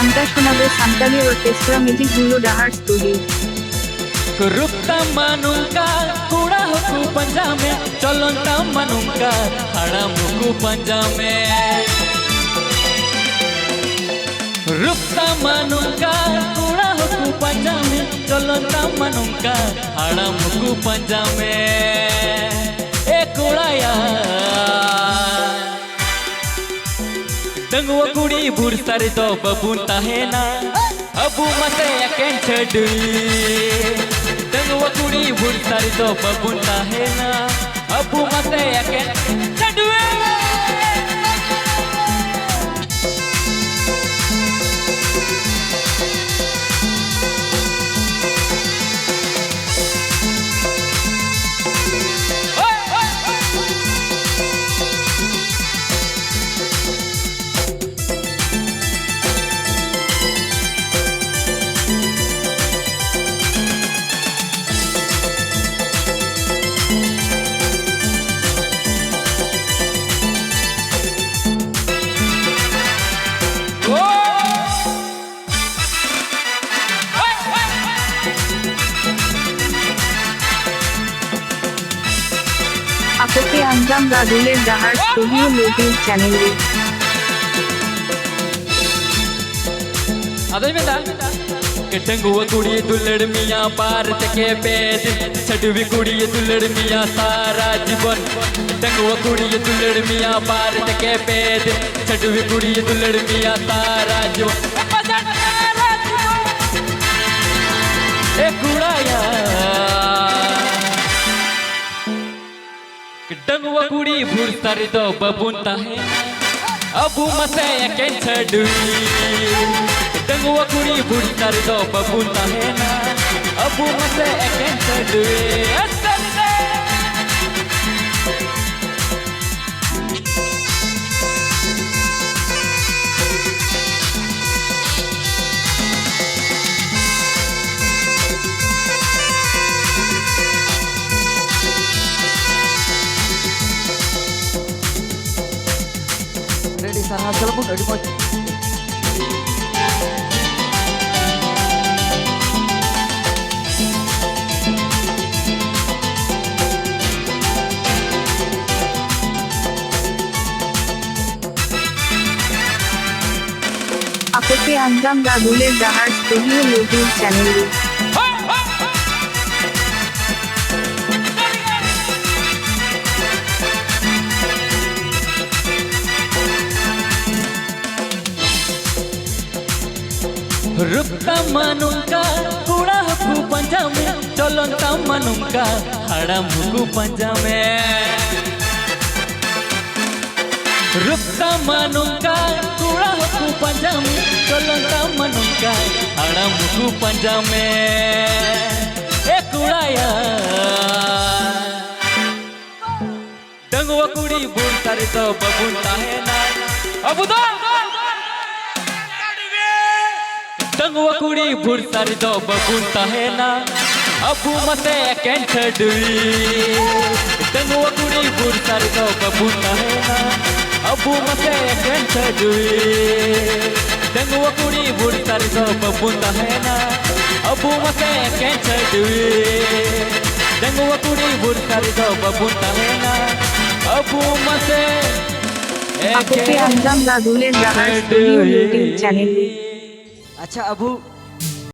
গানটা শোনাবে Santali orchestra music গুলো ডাহার স্টুডিও। रुकता मनुंका कूड़ा हुकू पंजा में चलता मनुंका हड़ा मुकू पंजा में रुकता मनुंका कूड़ा हुकू पंजा में चलता मनुंका हड़ा मुकू पंजा में ए कूड़ाया दंगवा कुड़ी बुर सारे तो बबूनता है ना अबू मसे अकें छड़ुई दंगवा कुड़ी बुर सारे तो बबूनता है ना अबू मसे अकें छड़ुई आपके अंजाम राजुलेर डाहार स्टूडियो यूट्यूब चैनल रे अदे में के टंगुआ कुड़ी दुलड़ मियाँ पारत के पेद छड़वी कुड़ी दुलड़ मियाँ सारा जीवन टंगुआ कुड़ी दुलड़ मियाँ पारत के पेद छड़वी कुड़ी दुलड़ मियाँ सारा जीवन ए कुड़ाया टंगुआ कुड़ी भूर सारी तो बबूनता है अबू मसे अकें छड़वी टंगुआ कुड़ी भूर सारी तो बबूनता है ना अबू मसे अकें छड़वी Ready sana chalo pun ready moj. आपके अंजाम राजुलेर डाहार स्टूडियो यूट्यूब चैनल रे रुकता मनुंका कूड़ा हुकू पंजा में चलता मनुंका हड़ा मुकू पंजा में रुकता मनुंका कूड़ा हुकू पंजा में चलता मनुंका हड़ा मुकू पंजा में ए कूड़ाया डंगवा कुड़ी बुन तारे तो बबूनता है ना अबू दो टंगुआ कुड़ी भूर सारी तो बबूनता है ना अबू मसे अकें छड़वी टंगुआ कुड़ी भूर सारी तो बबूनता है ना अबू मसे अकें छड़वी टंगुआ कुड़ी भूर सारी तो बबूनता है ना अबू मसे अकें छड़वी टंगुआ कुड़ी भूर सारी तो बबूनता है ना अबू मसे आपके अंजाम राजुलेर डाहार स्टूडियो यूट्यूब चैनल रे अच्छा अबू